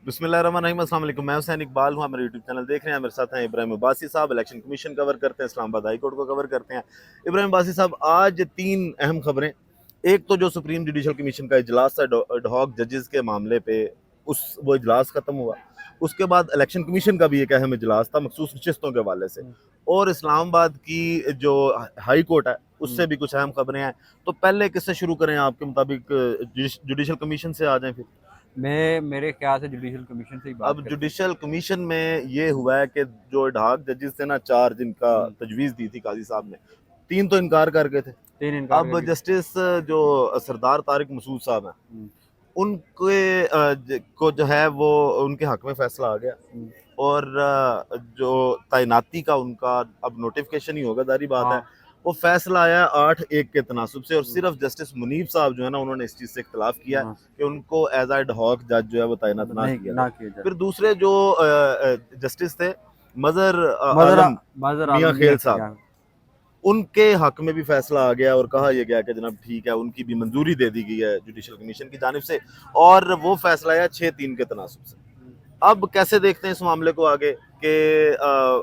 बिस्मिल्लाहिर्रहमानिर्रहीम, अस्सलाम वालेकुम। मैं हुसैन इकबाल हूँ, मेरे यूट्यूब चैनल देख रहे हैं। मेरे साथ हैं इब्राहिम अब्बासी साहब, इलेक्शन कमीशन कवर करते हैं, इस्लामाबाद हाई कोर्ट को कवर करते हैं। इब्राहिम अब्बासी साहब, आज तीन अहम खबरें। एक तो जो सुप्रीम जुडिशल कमीशन का इजलास था एडहॉक जजेस के मामले पे, वो इजलास खत्म हुआ। उसके बाद इलेक्शन कमीशन का भी एक अहम इजलास था मखसूस नशिस्तों के हवाले से। और इस्लामाबाद की जो हाई कोर्ट है उससे भी कुछ अहम खबरें हैं। तो पहले किससे शुरू करें आपके मुताबिक? जुडिशल कमीशन से आ जाएं फिर। मैं मेरे ख्याल से जुडिशल कमीशन से ही बात अब करते हैं। जुडिशल कमीशन में ये हुआ है कि जो ढाक जजेस थे ना, चार जिनका हम्म, तजवीज दी थी काजी साहब ने, तीन तो इनकार कर गए थे। 3 इनकार अब करके। जस्टिस जो सरदार तारिक मसूद साहब हैं, हम्म, उनके को जो है वो उनके हक में फैसला आ गया। हम्म, और जो तैनाती का उनका अब नोटिफिकेशन ही होगा, जारी बात है। हाँ। वो फैसला आया 8-1 के तनासुब से, और हम्म, सिर्फ जस्टिस मुनीब साहब जो है ना, उन्होंने इस चीज़ से इख्तलाफ किया हाँ, कि उनको एज एड हॉक जज जो है वो तैनात ना नहीं किया ना जाए। किया जाए। फिर दूसरे जो जस्टिस थे, मजर मदर आलम मदर मियाँ आलम मियां खेल साहब, क्या। उनके हक में भी फैसला आ गया और कहा यह गया कि जनाब ठीक है, उनकी भी मंजूरी दे दी गई है जुडिशल कमीशन की जानिब से। और वो फैसला आया 6-3 के तनासुब से। अब कैसे देखते हैं इस मामले को आगे कि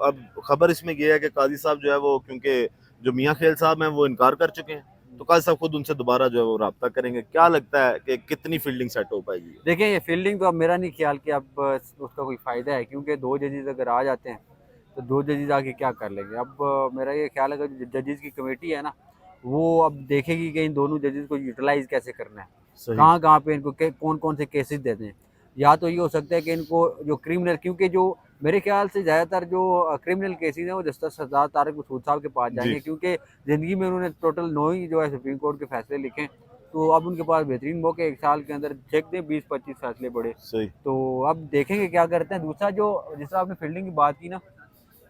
अब खबर इसमें यह है कि काजी साहब जो है वो, क्योंकि जो मियाँ खेल साहब हैं वो इनकार कर चुके हैं, तो काजी साहब खुद उनसे दोबारा जो है वो रब्ता करेंगे। क्या लगता है कि कितनी फील्डिंग सेट हो पाएगी? देखिए, ये फील्डिंग तो अब मेरा नहीं ख्याल कि अब उसका कोई फ़ायदा है, क्योंकि 2 जजेस अगर आ जाते हैं तो 2 जजेस आके क्या कर लेंगे। अब मेरा ये ख्याल है कि जो जजेस की कमेटी है ना, वो अब देखेगी कि इन दोनों जजेस को यूटिलाइज कैसे करना है, सही। कहाँ कहाँ पे इनको कौन कौन से केसेस देते हैं। या तो ये हो सकता है कि इनको जो क्रिमिनल, क्योंकि जो मेरे ख्याल से ज़्यादातर जो क्रिमिनल केसेस हैं वो जस्टिस सरदार तारिक मसूद साहब के पास जी। जाएंगे, क्योंकि ज़िंदगी में उन्होंने टोटल 9 ही जो है सुप्रीम कोर्ट के फैसले लिखे हैं। तो अब उनके पास बेहतरीन मौके, एक साल के अंदर देखते हैं 20-25 फैसले बड़े। सही। तो अब देखेंगे क्या करते हैं। दूसरा, जो जिस तरह आपने फील्डिंग की बात की ना,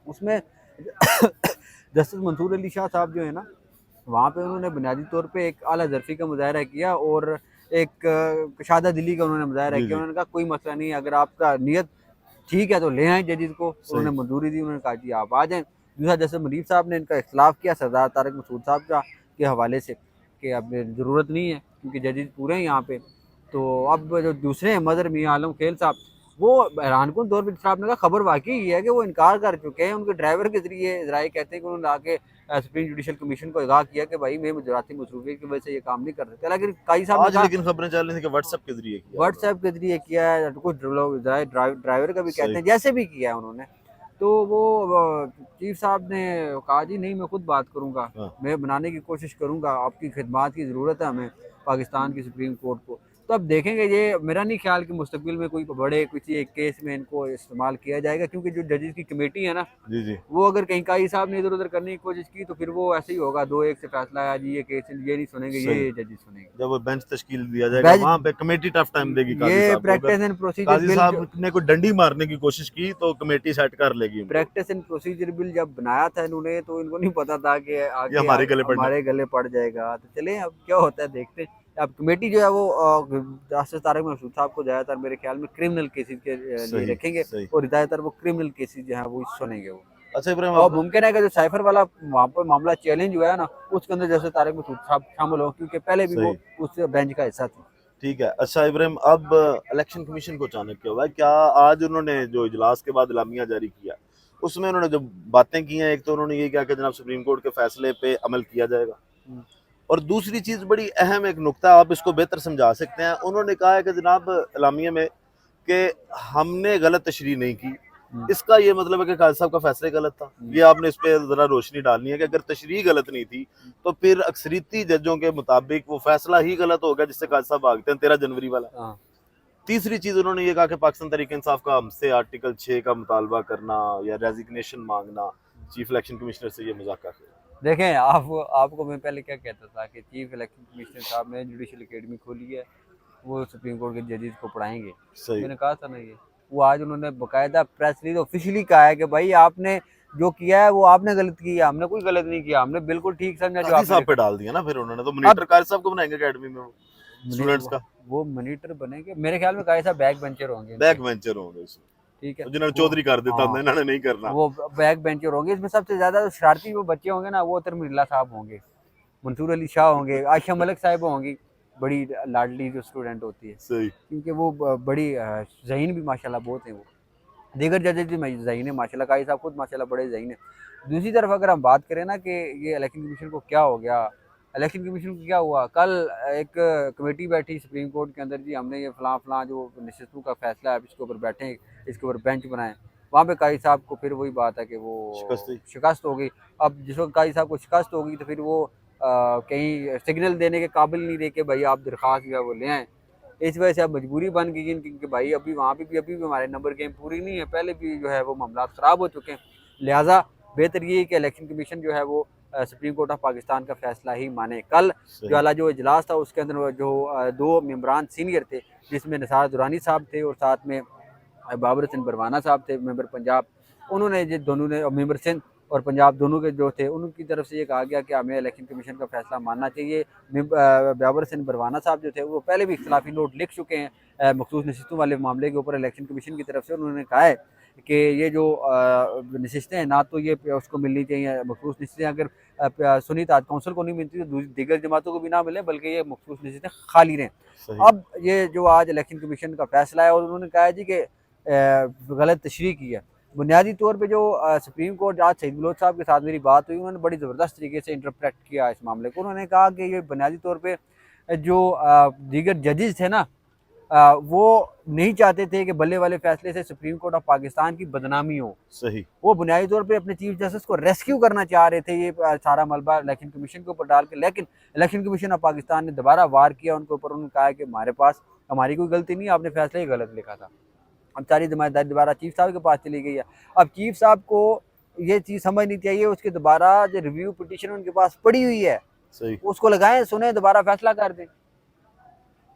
उसमें जस्टिस मंसूर अली शाह साहब जो है ना, वहाँ पे उन्होंने बुनियादी तौर पे एक आला ज़र्फ़ी का मुज़ाहरा किया और एक कशादा दिली का उन्होंने मुज़ाहरा जी। किया। जी। उन्होंने कहा कोई मसला नहीं है, अगर आपका नीयत ठीक है तो ले आएँ जजेस को। सही। उन्होंने मंजूरी दी, उन्होंने कहा जी आप आ जाएँ। दूसरा, जैसे मुनीब साहब ने इनका इख्तिलाफ़ किया सरदार तारिक मसूद साहब का के हवाले से कि अब ज़रूरत नहीं है क्योंकि जजेस पूरे हैं यहाँ पे। तो अब जो दूसरे हैं मदर मियाँ आलम खेल साहब, वो हैरानकुन तौर पर, जिस आपने कहा, खबर वाकई ये है कि वो इनकार कर चुके हैं। उनके ड्राइवर के ज़रिए ज़राए कहते हैं कि उन्होंने आके सुप्रीम जुडिशल कमीशन को आगाह किया कि भाई मैं मुजराती मसरूफियत की वजह से ये काम नहीं कर सकते। लेकिन काई साहब ने आज कहा लेकिन खबरें चल रही थी कि व्हाट्सएप के जरिए किया उन्होंने। व्हाट्सएप के जरिए किया है, कुछ लोग ड्राइवर का भी कहते सही। हैं, जैसे भी किया है उन्होंने। तो वो चीफ साहब ने कहा जी नहीं, मैं खुद बात करूंगा, हाँ। मैं बनाने की कोशिश करूंगा, आपकी खिदमात की ज़रूरत है हमें पाकिस्तान की सुप्रीम कोर्ट को। तो अब देखेंगे, ये मेरा नहीं ख्याल कि मुस्तकबिल में कोई बड़े किसी एक केस में इनको इस्तेमाल किया जाएगा, क्योंकि जो जजेस की कमेटी है ना, जी। जी। वो अगर कहीं काई साहब ने इधर उधर करने की कोशिश की तो फिर वो ऐसे ही होगा, 2-1 से फैसला आया जी, ये केस ये नहीं सुनेंगे, सही। ये जजेस सुनेंगे। जब वो बेंच तश्कील दिया जाएगा, बेज वहां पे कमेटी टफ टाइम देगी काजी ये साहब को। अगर practice and procedure Qazi bill साहब ने कोई डंडी मारने की कोशिश की तो कमेटी सेट कर लेगी उनको। प्रैक्टिस एंड प्रोसीजर बिल जब बनाया था इन्होंने, तो इनको नहीं पता था कि ये आगे हमारे गले पड़ना है। हमारे गले पड़ जाएगा। तो चले अब क्या होता है देखते हैं। अब कमेटी जो है वो जस्टिस तारिक मसूद साहब को ज़्यादातर मेरे ख्याल में क्रिमिनल केसेस के लिए सही। रखेंगे, सही। और ज़्यादातर वो क्रिमिनल केसेस जो है वो सुनेंगे वो। अच्छा इब्राहिम, और अब मुमकिन है कि जो साइफर वाला वहाँ पर मामला चैलेंज हुआ है ना, उसके अंदर जैसे तारिक मसूद साहब शामिल हो, क्योंकि पहले भी वो सही। उस बेंच का हिस्सा थे। ठीक है। अच्छा इब्राहिम, अब इलेक्शन कमीशन को अचानक क्या हुआ है? क्या आज उन्होंने जो इजलास के बाद एलामिया जारी किया, उसमें उन्होंने जो बातें की हैं, एक तो उन्होंने ये कहा कि जनाब सुप्रीम कोर्ट के फैसले पे अमल किया जाएगा। हम्म, और दूसरी चीज बड़ी अहम, एक नुक्ता आप इसको बेहतर समझा सकते हैं, उन्होंने कहा है कि जनाब एलामिया में कि हमने गलत तशरीह नहीं की। हम्म, इसका ये मतलब है कि काजी साहब का फैसला गलत था। हम्म, ये आपने इस पे जरा रोशनी डालनी है कि अगर तशरीह गलत नहीं थी तो फिर अक्सरीती जजों के मुताबिक वो फैसला ही गलत हो गया जिससे काजी साहब भागते हैं 13 जनवरी वाला। हाँ। तीसरी चीज उन्होंने ये कहा कि पाकिस्तान तहरीक इंसाफ का हमसे आर्टिकल 6 का मुतालबा करना या रेजिग्नेशन मांगना, चीफ इलेक्शन कमिश्नर से ये मजाक कर। देखें, आप आपको मैं पहले क्या कहता था कि चीफ इलेक्शन कमिश्नर साहब ने जुडिशल एकेडमी खोली है, वो सुप्रीम कोर्ट के जजेस को पढ़ाएंगे। सही। मैंने कहा था ना, ये वो आज उन्होंने बकायदा प्रेस रिलीज ऑफिशियली कहा है कि भाई आपने जो किया है वो आपने गलत किया, हमने कोई गलत नहीं किया, हमने बिल्कुल ठीक समझा जो काजी आपने साहब पे लिखा। डाल दिया ना फिर उन्होंने, तो अब मॉनिटर काजी साहब को बनाएंगे अकेडमी में वो स्टूडेंट्स का। वो मॉनिटर बनेंगे मेरे ख्याल में, कहा बैक बेंचर होंगे इनके। बैक वेंचर होंगे उसमें, ठीक है। तो जिन्होंने वो, चौधरी कर देता था, हाँ, इन्होंने नहीं करना। वो बैक बेंचर होंगे। इसमें सबसे ज्यादा जो शरारती वो बच्चे होंगे ना, वो तरमीला साहब होंगे, मंसूर अली शाह होंगे, आयशा मलिक साहिब होंगी, बड़ी लाडली जो स्टूडेंट होती है, सही। क्योंकि वो बड़ी ज़हीन भी माशाल्लाह बहुत हैं वो। दीगर जजेज भी ज़हीन है माशाल्लाह, काजी साहब खुद माशाल्लाह बड़े ज़हीन है। दूसरी तरफ अगर हम बात करें ना कि ये इलेक्शन कमीशन को क्या हो गया, इलेक्शन कमीशन को क्या हुआ, कल एक कमेटी बैठी सुप्रीम कोर्ट के अंदर, जी हमने ये फ़लाँ जो नशिस्तों का फैसला है अब इसके ऊपर बैठें, इसके ऊपर बेंच बनाएं। वहाँ पे काजी साहब को फिर वही बात है कि वो शिकस्त हुई। शिकस्त हो गई। अब जिस वक्त काजी साहब को शिकस्त हो गई तो फिर वो कहीं सिग्नल देने के काबिल नहीं रहे कि भाई आप दरख्वास्त जो है वो ले आएँ। इस वजह से अब मजबूरी बन गई इनकी कि भाई अभी वहाँ पे भी अभी भी हमारे नंबर गेम पूरी नहीं है, पहले भी जो है वो मामला ख़राब हो चुके हैं। लिहाजा बेहतर ये है कि इलेक्शन कमीशन जो है वो सुप्रीम कोर्ट ऑफ पाकिस्तान का फैसला ही माने। कल जो इजलास था उसके अंदर जो 2 मेंबरान सीनियर थे, जिसमें निसार दुरानी साहब थे और साथ में बाबर हसन बरवाना साहब थे मेंबर पंजाब, उन्होंने ये दोनों ने मेंबर सिंध और पंजाब दोनों के जो थे उनकी तरफ से ये कहा गया कि हमें इलेक्शन कमीशन का फैसला मानना चाहिए। बाबर हसन बरवाना साहब जो थे वो पहले भी इख्तलाफी नोट लिख चुके हैं मखसूस नशिस्तों वाले मामले के ऊपर इलेक्शन कमीशन की तरफ से। उन्होंने कहा है कि ये जो नशिस्तें हैं ना तो ये उसको मिलनी चाहिए, मखसूस नशिस्तें अगर सुन्नी इत्तेहाद कौंसिल को नहीं मिलती तो दीगर जमातों को भी ना मिले, बल्कि ये मखसूस नशिस्तें खाली रहें। अब ये जो आज इलेक्शन कमीशन का फैसला है और उन्होंने कहा है जी कि गलत तशरीह की है। बुनियादी तौर पे जो सुप्रीम कोर्ट आज सईद बलोच साहब के साथ मेरी बात हुई, उन्होंने बड़ी ज़बरदस्त तरीके से इंटरप्रेट किया इस मामले को। उन्होंने कहा कि ये बुनियादी तौर पे जो दीगर जजेस थे ना वो नहीं चाहते थे कि बल्ले वाले फैसले से सुप्रीम कोर्ट ऑफ पाकिस्तान की बदनामी हो। सही। वो बुनियादी तौर पे अपने चीफ जस्टिस को रेस्क्यू करना चाह रहे थे ये सारा मलबा इलेक्शन कमीशन के ऊपर डाल के, लेकिन इलेक्शन कमीशन ऑफ पाकिस्तान ने दोबारा वार किया उनके ऊपर। उन्होंने कहा कि हमारे पास हमारी कोई गलती नहीं, आपने फैसला ही गलत लिखा था। अब सारी जिम्मेदारी दोबारा चीफ साहब के पास चली गई है। अब चीफ साहब को ये चीज़ समझनी चाहिए, उसके दोबारा जो रिव्यू पिटीशन उनके पास पड़ी हुई है सही। उसको लगाएं, सुने, दोबारा फैसला कर दें।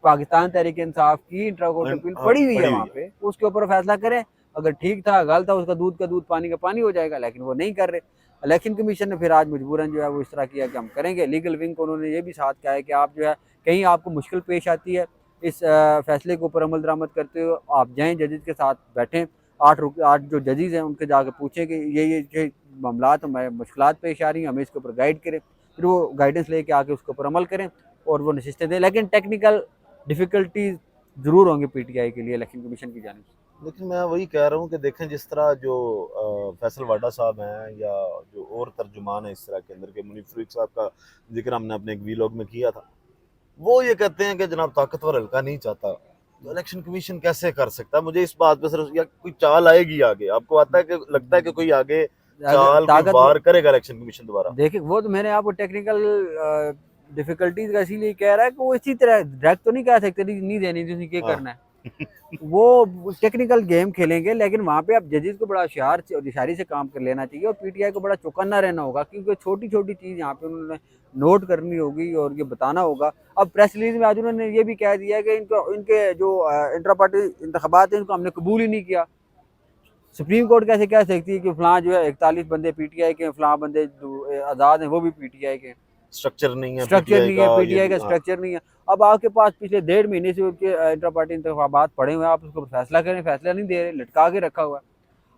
पाकिस्तान तहरीक इंसाफ की इंटर कोर्ट अपील पड़ी हुई है वहाँ पे, उसके ऊपर फैसला करें। अगर ठीक था गलत था, उसका दूध का दूध पानी का पानी हो जाएगा, लेकिन वो नहीं कर रहे। इलेक्शन कमीशन ने फिर आज मजबूरन जो है वो इस तरह किया कि हम करेंगे। लीगल विंग को उन्होंने ये भी साथ कहा है कि आप जो है कहीं आपको मुश्किल पेश आती है इस फैसले के ऊपर अमल दरामद करते हुए, आप जाएँ जजेज के साथ बैठें, 8 जो जजेज हैं उनके जाकर पूछें कि ये मामला हमें मुश्किलात पेश आ रही हैं, हमें इसके ऊपर गाइड करें। फिर वो गाइडेंस लेके आके उसके ऊपर अमल करें और वो नशिस्तें दें। लेकिन टेक्निकल डिफ़िकल्टीज ज़रूर होंगी पीटीआई के लिए इलेक्शन कमीशन की जानिब से। लेकिन मैं वही कह रहा हूँ कि देखें जिस तरह जो फैसल वाडा साहब हैं या जो और तर्जुमान है इस तरह के अंदर के, मुनीफ फरीक साहब का जिक्र हमने अपने एक वीलॉग में किया था, वो ये कहते हैं कि जनाब ताकतवर हल्का नहीं चाहता, तो इलेक्शन कमीशन कैसे कर सकता है? मुझे इस बात पे सिर्फ, या कोई चाल आएगी आगे, आपको आता है कि लगता है कि कोई आगे चाल कोई वार करेगा इलेक्शन कमीशन दोबारा? देखिए वो तो मैंने आपको टेक्निकल डिफिकल्टीज का इसीलिए कह रहा है कि वो इसी तरह डायरेक्ट तो नहीं कह सकते नहीं देनी थी, क्या करना है। वो टेक्निकल गेम खेलेंगे, लेकिन वहाँ पे आप जजेस को बड़ा होशियार और होशियारी से काम कर लेना चाहिए और पीटीआई को बड़ा चौकन्ना रहना होगा, क्योंकि छोटी छोटी चीज़ यहाँ पे उन्होंने नोट करनी होगी और ये बताना होगा। अब प्रेस रिलीज में आज उन्होंने ये भी कह दिया कि इनके जो इंटर पार्टी इंतखाबात हैं इनको हमने कबूल ही नहीं किया। सुप्रीम कोर्ट कैसे कह सकती है कि फलां जो है 41 बंदे पीटीआई के, फलां बंदे आज़ाद हैं वो भी पीटीआई के। स्ट्रक्चर नहीं है, पीटीआई का स्ट्रक्चर नहीं है। अब आपके पास पिछले 1.5 महीने से उनके इंटर पार्टी इंतखाबात पड़े हुए हैं, आप उसको फैसला करें, फैसला नहीं दे रहे, लटका के रखा हुआ है।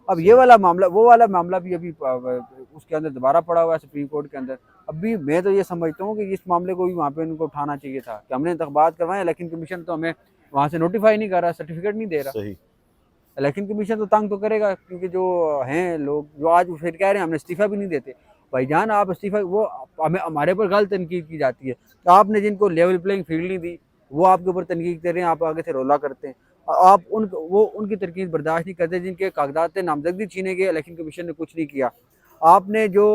अब ये वाला मामला, वो वाला मामला भी अभी उसके अंदर दोबारा पड़ा हुआ है सुप्रीम कोर्ट के अंदर। अभी मैं तो ये समझता हूँ कि इस मामले को भी वहाँ पे उनको उठाना चाहिए था कि हमने इंतखाबात करवाए, इलेक्शन कमीशन तो हमें वहाँ से नोटिफाई नहीं कर रहा, सर्टिफिकेट नहीं दे रहा। इलेक्शन कमीशन तो तंग तो करेगा, क्योंकि जो हैं लोग जो आज फिर कह रहे हैं हमने इस्तीफा भी नहीं देते। भाईजान आप इस्तीफा, वो हमें हमारे ऊपर गलत तनकीद की जाती है। तो आपने जिनको लेवल प्लेइंग फील्ड नहीं दी वो आपके ऊपर तनकीद कर रहे हैं, आप आगे से रोला करते हैं। आप उनकी तनकीद बर्दाश्त नहीं करते जिनके कागजात नामजदगी छीने गए, इलेक्शन कमीशन ने कुछ नहीं किया। आपने जो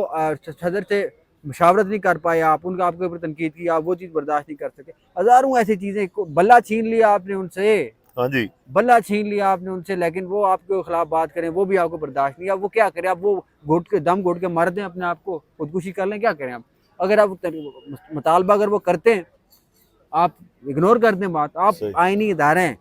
सदर से मुशावरत नहीं कर पाए, आप उनका आपके ऊपर तनकीद की, आप वो चीज़ बर्दाश्त नहीं कर सके। हज़ारों ऐसी चीज़ें, बल्ला छीन लिया आपने उनसे, हाँ जी, बल्ला छीन लिया आपने उनसे, लेकिन वो आपके खिलाफ बात करें वो भी आपको बर्दाश्त नहीं। अब वो क्या करें, अब वो दम घोट के मर दें अपने आप को, खुदकुशी कर लें, क्या करें आप? अगर आप मुतालबा अगर वो करते हैं, आप इग्नोर कर दें बात, आप आईनी इदारे हैं।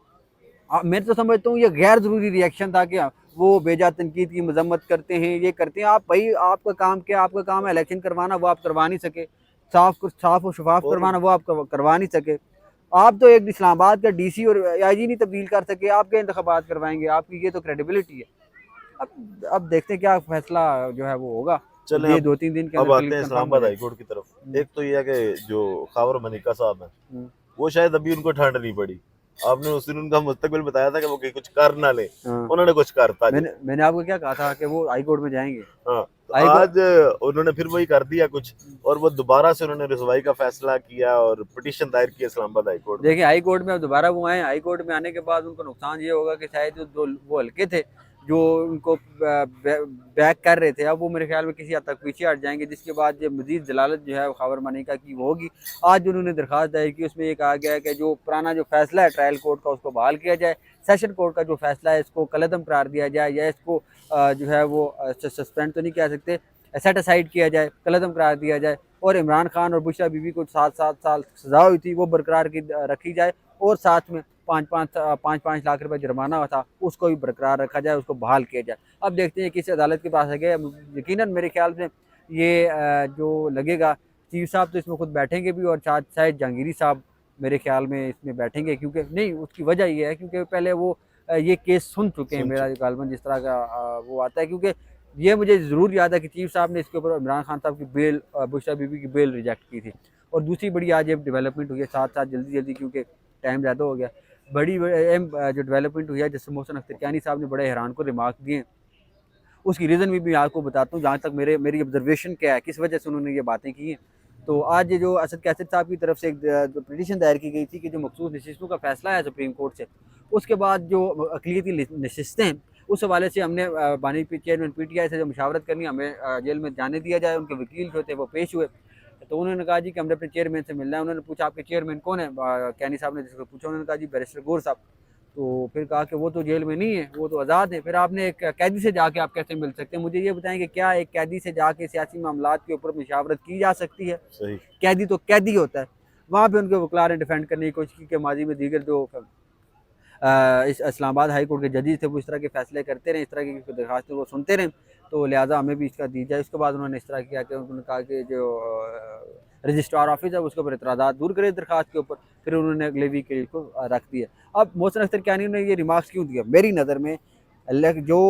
मैं तो समझता हूँ ये गैर ज़रूरी रिएक्शन था कि वो बेजा तनकीद की मजम्मत करते हैं, ये करते हैं। आप भाई आपका काम क्या, आपका काम है इलेक्शन करवाना, वो आप करवा नहीं सके। साफ और शफाफ करवाना वो आप करवा नहीं सके। आप तो एक इस्लामाबाद का डीसी और आईजी नहीं तब्दील कर सके, आपके इंतखाबात करवाएंगे, आपकी ये तो क्रेडिबिलिटी है। अब देखते हैं क्या फैसला जो है वो होगा। चले ये 2-3 दिन के अब आते हैं इस्लामाबाद हाई कोर्ट की तरफ। एक तो ये है कि जो खावर मनिका साहब हैं वो शायद अभी उनको ठंड नहीं पड़ी। आपने उस दिन उनका मुस्तकबिल बताया था कि वो कहीं कुछ कर ना ले, हाँ। उन्होंने कुछ करता जी। मैंने आपको क्या कहा था कि वो हाई कोर्ट में जाएंगे। हाँ, तो हाई कोर्ट आज उन्होंने फिर वही कर दिया कुछ, और वो दोबारा से उन्होंने रसवाई का फैसला किया और पिटीशन दायर किया इस्लामाबाद हाई कोर्ट में। देखिए हाई कोर्ट में अब दोबारा वो आए, हाई कोर्ट में आने के बाद उनको नुकसान ये होगा कि शायद जो वो हल्के थे जो उनको बैक कर रहे थे, अब वो मेरे ख्याल में किसी हद तक पीछे हट जाएंगे, जिसके बाद जो मजीद जलालत जो है वो खबर मानी का की वो होगी। आज जो उन्होंने दरखास्त दायर की उसमें ये कहा गया है कि जो पुराना जो फैसला है ट्रायल कोर्ट का उसको बहाल किया जाए, सेशन कोर्ट का जो फैसला है इसको कलअदम करार दिया जाए, या इसको जो है वो सस्पेंड तो नहीं कह सकते, सेट असाइड किया जाए, कलअदम करार दिया जाए, और इमरान खान और बुशरा बीबी को 7-7 साल सजा हुई थी वो बरकरार की रखी जाए, और साथ में 5-5 लाख रुपए जुर्माना था उसको भी बरकरार रखा जाए, उसको बहाल किया जाए। अब देखते हैं किस अदालत के पास है गया। यकीनन मेरे ख्याल से ये जो लगेगा चीफ साहब तो इसमें खुद बैठेंगे भी, और शायद जहांगीरी साहब मेरे ख्याल में इसमें बैठेंगे, क्योंकि नहीं उसकी वजह ये है क्योंकि पहले वो ये केस सुन चुके हैं, सुन मेरा चुके। गालबन जिस तरह का वो आता है, क्योंकि ये मुझे ज़रूर याद है कि चीफ साहब ने इसके ऊपर इमरान खान साहब की बेल, बुशरा बीबी की बेल रिजेक्ट की थी। और दूसरी बड़ी आज ये डेवलपमेंट हुई है, साथ साथ जल्दी क्योंकि टाइम ज़्यादा हो गया, बड़ी जो डेवलपमेंट हुई है जिससे मोहसिन अख्तर कियानी साहब ने बड़े हैरान को रिमार्क दिए, उसकी रीज़न भी मैं आपको बताता हूँ, जहाँ तक मेरी ऑब्जर्वेशन क्या है, किस वजह से उन्होंने ये बातें की हैं। तो आज ये जो असद कैसर साहब की तरफ से एक जो पिटीशन दायर की गई थी कि जो मखसूस नशिस्तों का फैसला है सुप्रीम कोर्ट से, उसके बाद जो अक़लियती नशिस्तें हैं उस हवाले से हमने बानी चेयरमैन PTI से जो मुशावरत करनी, हमें जेल में जाने दिया जाए। उनके वकील जो थे वो पेश हुए, तो उन्होंने कहा जी कि हमने अपने चेयरमैन से मिलना है। उन्होंने पूछा आपके चेयरमैन कौन है, कैनी साहब ने जिसको पूछा, उन्होंने कहा जी बैरिस्टर गौर साहब। तो फिर कहा कि वो तो जेल में नहीं है, वो तो आज़ाद है, फिर आपने एक कैदी से जाके आप कैसे मिल सकते हैं? मुझे ये बताएं कि क्या एक कैदी से जाके सियासी मामलात के ऊपर मुशावरत की जा सकती है? सही। कैदी तो कैदी होता है। वहाँ पे उनके वकला ने डिफेंड करने की कोशिश की कि माजी में दीगर जो इस इस्लामाबाद हाई कोर्ट के जजेस थे वो इस तरह के फैसले करते रहे, इस तरह की दरखास्तें वो सुनते रहे, तो लिहाजा हमें भी इसका दी जाए। उसके बाद उन्होंने इस तरह किया कि उन्होंने कहा कि जो रजिस्ट्रार ऑफिस है उसके ऊपर इतराज़ात दूर करे दरखास्त के ऊपर, फिर उन्होंने अगले वीक के को रख दिया। अब मोहसिन अख्तर कियानी ने ये रिमार्क्स क्यों दिया? मेरी नज़र में जो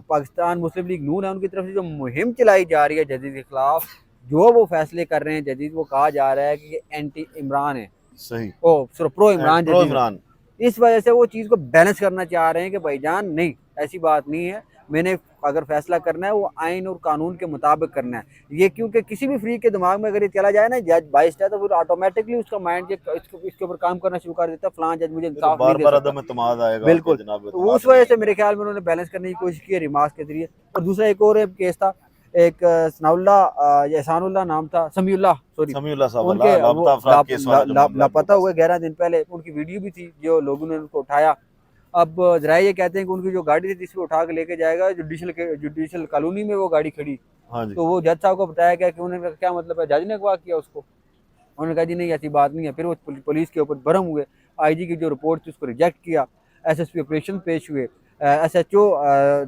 पाकिस्तान मुस्लिम लीग नून है उनकी तरफ से जो मुहिम चलाई जा रही है जदीद के खिलाफ, जो वो फैसले कर रहे हैं जदीद, वो कहा जा रहा है कि एंटी इमरान है, सही। ओ सिर्फ प्रो इमरान प्रो जदीद है। इमरान। इस वजह से वो चीज़ को बैलेंस करना चाह रहे हैं कि भाईजान नहीं, ऐसी बात नहीं है, मैंने अगर फैसला करना है वो आइन और कानून के मुताबिक करना है। ये क्योंकि किसी भी फ्री के दिमाग में अगर ये चला जाए ना जज बाइस्ड है, तो फिर ऑटोमेटिकली उसका माइंड इसके ऊपर काम करना शुरू कर देता है, फलां जज मुझे फिर इंसाफ नहीं बार दे बार सकता। अदम एतमाद आएगा कि बिल्कुल, जनाब तो एतमाद उस वजह नहीं से है। मेरे ख्याल में उन्होंने बैलेंस करने की कोशिश की है रिमार्क्स के जरिए। और दूसरा एक और केस था, एक सनाउल्ला या एहसानुल्लाह नाम था, समीउल्लाह सॉरी, समीउल्लाह साहब उनके वो लापता अफराद केस वाला जो मामला आपके लापता पास हुए 11 दिन पहले, उनकी वीडियो भी थी जो लोगों ने उनको उठाया। अब ज़राए ये कहते हैं कि उनकी जो गाड़ी थी जिसको उठा के लेके जाएगा जुडिशल कॉलोनी में वो गाड़ी खड़ी, है। हाँ जी। तो वो जज साहब को बताया गया कि उन्होंने कहा क्या मतलब है, जज ने अगवा किया उसको? उन्होंने कहा जी नहीं ऐसी बात नहीं है। फिर वो पुलिस के ऊपर बरम हुए, IG की जो रिपोर्ट थी उसको रिजेक्ट किया, SSP ऑपरेशन पेश हुए, SHO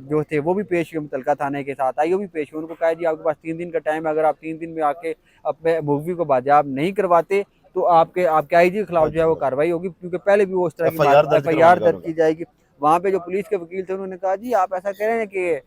जो थे वो भी पेश हुए मुतलका थाने के साथ, IO भी पेश हुए। उनको कहा जी आपके पास 3 दिन का टाइम है, अगर आप 3 दिन में आके अपने मूवी को बाजियाब नहीं करवाते तो आपके IG के खिलाफ जो है वो कार्रवाई होगी, क्योंकि पहले भी वो उस तरह की FIR दर्ज FIR करवाएंगे दर्ज उनका। की जाएगी। वहाँ पे जो पुलिस के वकील थे उन्होंने कहा जी आप ऐसा कह रहे हैं कि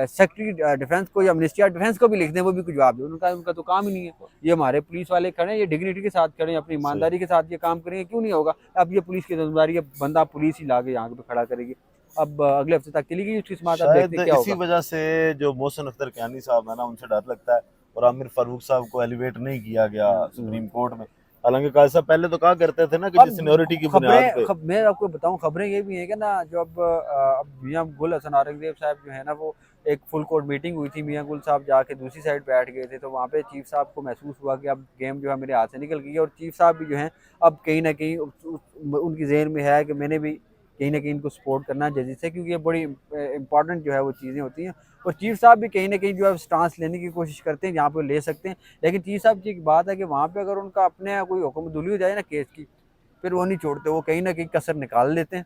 सेक्रेटरी डिफेंस को या मिनिस्ट्री ऑफ डिफेंस को भी लिख दें, वो भी कुछ जवाब दे। उनका उनका तो काम ही नहीं है। ये हमारे पुलिस वाले खड़े हैं, ये डिग्निटी के साथ खड़े हैं, अपनी सही। ईमानदारी के साथ ये काम करेंगे, क्यों नहीं होगा? अब ये पुलिस की जिम्मेदारी है, बंदा पुलिस ही लाके यहाँ पे खड़ा करेगी। अब अगले हफ्ते तक चली गई उसकी समात, अब देखते शायद हैं क्या इसी होगा। वजह से जो मोहसिन अख्तर कियानी साहब है ना, उनसे डर लगता है, और आमिर फारूक साहब को एलिवेट नहीं किया गया सुप्रीम कोर्ट में। हालांकि काजी साहब पहले तो कहा करते थे ना कि जिस सीनियोरिटी की बुनियाद पे। मैं आपको बताऊं, खबरें ये भी हैं कि ना, जो अब मियां गुल हसन औरंगजेब साहब जो है ना, वो एक फुल कोर्ट मीटिंग हुई थी, मियां गुल साहब जाके दूसरी साइड बैठ गए थे, तो वहाँ पे चीफ साहब को महसूस हुआ कि अब गेम जो है मेरे हाथ से निकल गई है। और चीफ साहब भी जो है अब कहीं ना कहीं उनकी जहन में है कि मैंने भी कहीं ना कहीं इनको सपोर्ट करना है जजिस से, क्योंकि ये बड़ी इंपॉर्टेंट जो है वो चीज़ें होती हैं। और चीफ साहब भी कहीं ना कहीं जो है स्टांस लेने की कोशिश करते हैं जहाँ पे ले सकते हैं, लेकिन चीफ साहब की एक बात है कि वहाँ पे अगर उनका अपने कोई हुक्मदुली हो जाए ना केस की, फिर वो नहीं छोड़ते, वो कहीं ना कहीं कसर निकाल लेते हैं।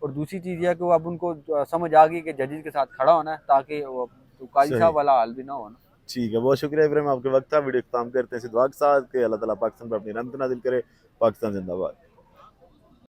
और दूसरी चीज़ यह है कि वो अब उनको समझ आ गई कि जजेस के साथ खड़ा होना है, ताकि वो तो काजी सही। साहब वाला हाल भी ना हो ना। ठीक है, बहुत शुक्रिया इब्राहिम, आपके वक्त था। वीडियो इख्तिताम करते हैं इस दुआ के साथ कि अल्लाह ताला पाकिस्तान पर अपनी रहमत नाज़िल करे। पाकिस्तान जिंदाबाद।